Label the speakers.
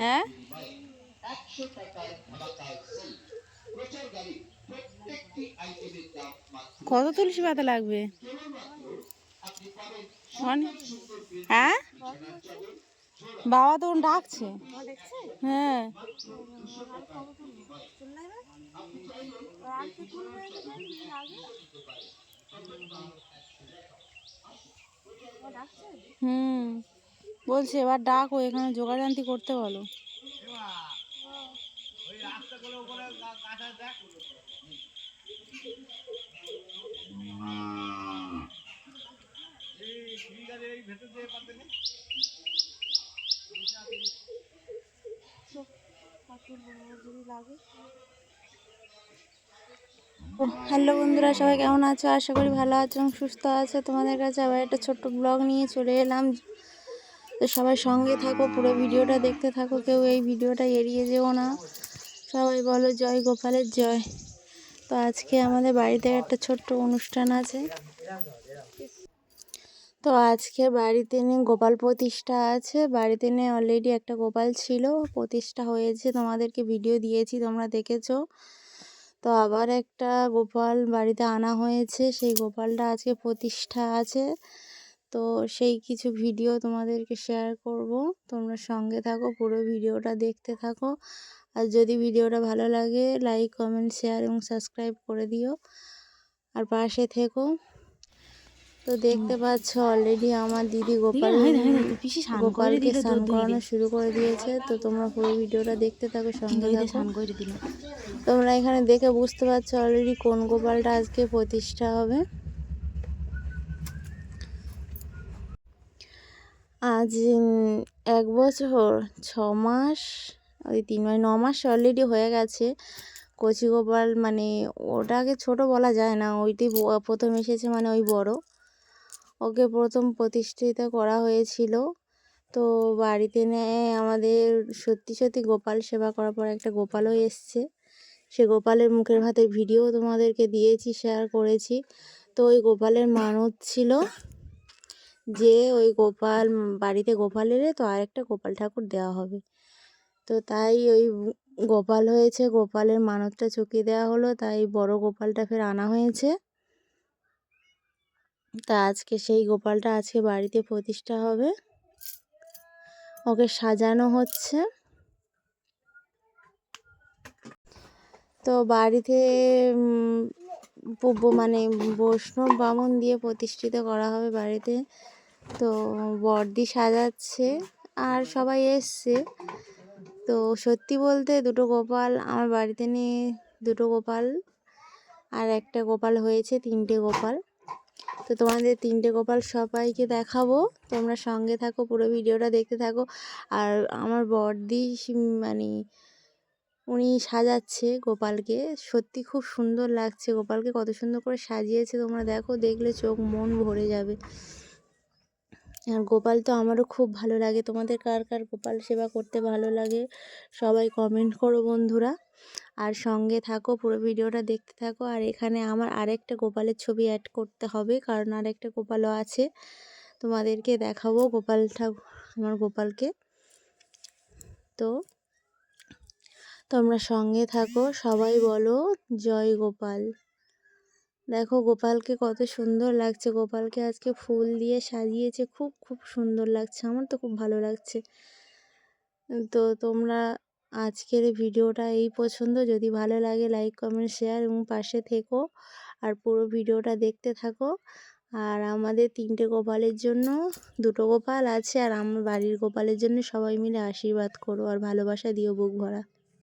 Speaker 1: হ্যাঁ, কত তুলসী পাতা লাগবে? হ্যাঁ, বাবা তখন ডাকছে। হ্যাঁ, হুম, বলছে এবার ডাকো, এখানে যোগাযান্তি করতে বলো। হ্যালো বন্ধুরা, সবাই কেমন আছো? আশা করি ভালো আছো এবং সুস্থ আছো। তোমাদের কাছে আবার একটা ছোট্ট ব্লগ নিয়ে চলে এলাম। তো সবাই সঙ্গে থাকো, পুরো ভিডিওটা দেখতে থাকো, কেউ এই ভিডিওটা এড়িয়ে যেও না। সবাই বলো জয় গোপালের জয়। তো আজকে আমাদের বাড়িতে একটা ছোট্ট অনুষ্ঠান আছে। তো আজকে বাড়িতে নিয়ে গোপাল প্রতিষ্ঠা আছে। বাড়িতে নিয়ে অলরেডি একটা গোপাল ছিল, প্রতিষ্ঠা হয়েছে, তোমাদেরকে ভিডিও দিয়েছি, তোমরা দেখেছো। তো আবার একটা গোপাল বাড়িতে আনা হয়েছে, সেই গোপালটা আজকে প্রতিষ্ঠা আছে। তো সেই কিছু ভিডিও তোমাদেরকে শেয়ার করব, তোমরা সঙ্গে থাকো, পুরো ভিডিওটা দেখতে থাকো। আর যদি ভিডিওটা ভালো লাগে লাইক কমেন্ট শেয়ার এবং সাবস্ক্রাইব করে দিও, আর পাশে থেকো। তো দেখতে পাচ্ছ অলরেডি আমার দিদি গোপালকে স্নান করানো শুরু করে দিয়েছে। তো তোমরা পুরো ভিডিওটা দেখতে থাকো, সঙ্গে থাকো। তোমরা এখানে দেখে বুঝতে পারছো অলরেডি কোন গোপালটা আজকে প্রতিষ্ঠা হবে। আজ 1 বছর 6 মাস, ওই 3 মাস 9 মাস অলরেডি হয়ে গেছে। কচি গোপাল মানে ওটাকে ছোট বলা যায় না, ওইটি প্রথম এসেছে, মানে ওই বড়, ওকে প্রথম প্রতিষ্ঠিত করা হয়েছিল। তো বাড়িতে নিয়ে আমাদের সত্যি সত্যি গোপাল সেবা করার পর একটা গোপালও এসছে। সে গোপালের মুখের ভাতের ভিডিও তোমাদেরকে দিয়েছি, শেয়ার করেছি। তো ওই গোপালের মানত ছিল যে ওই গোপাল বাড়িতে গোপাল এলে তো আরেকটা গোপাল ঠাকুর দেওয়া হবে। তো তাই ওই গোপাল হয়েছে, গোপালের মানতটা চুকিয়ে দেওয়া হলো, তাই বড় গোপালটা ফের আনা হয়েছে। তা আজকে সেই গোপালটা আজকে বাড়িতে প্রতিষ্ঠা হবে, ওকে সাজানো হচ্ছে। তো বাড়িতে মানে বৈষ্ণব বামন দিয়ে প্রতিষ্ঠিত করা হবে বাড়িতে। তো বর্দি সাজাচ্ছে আর সবাই এসছে। তো সত্যি বলতে দুটো গোপাল আমার বাড়িতে নিয়ে, দুটো গোপাল আর একটা গোপাল হয়েছে, 3টে গোপাল। তো তোমাদের 3টে গোপাল সবাইকে দেখাবো, তোমরা সঙ্গে থাকো, পুরো ভিডিওটা দেখতে থাকো। আর আমার বর্দি মানে উনি সাজাচ্ছে গোপালকে, সত্যি খুব সুন্দর লাগছে গোপালকে, কত সুন্দর করে সাজিয়েছে তোমরা দেখো, দেখলে চোখ মন ভরে যাবে। আর গোপাল তো আমারও খুব ভালো লাগে। তোমাদের কার কার গোপাল সেবা করতে ভালো লাগে সবাই কমেন্ট করো বন্ধুরা, আর সঙ্গে থাকো, পুরো ভিডিওটা দেখতে থাকো। আর এখানে আমার আরেকটা গোপালের ছবি অ্যাড করতে হবে, কারণ আরেকটা গোপালও আছে, তোমাদেরকে দেখাবো গোপালটা, আমার গোপালকে। তো তোমরা সঙ্গে থাকো, সবাই বলো জয় গোপাল। দেখো গোপালকে কত সুন্দর লাগছে, গোপালকে আজকে ফুল দিয়ে সাজিয়েছে, খুব খুব সুন্দর লাগছে, আমার তো খুব ভালো লাগছে। তো তোমরা আজকের ভিডিওটা এই পছন্দ, যদি ভালো লাগে লাইক কমেন্ট শেয়ার এবং পাশে থেকো, আর পুরো ভিডিওটা দেখতে থাকো। আর আমাদের 3টে গোপালের জন্য, 2টো গোপাল আছে, আর আমার বাড়ির গোপালের জন্য সবাই মিলে আশীর্বাদ করো আর ভালোবাসা দিও বুক ভরা।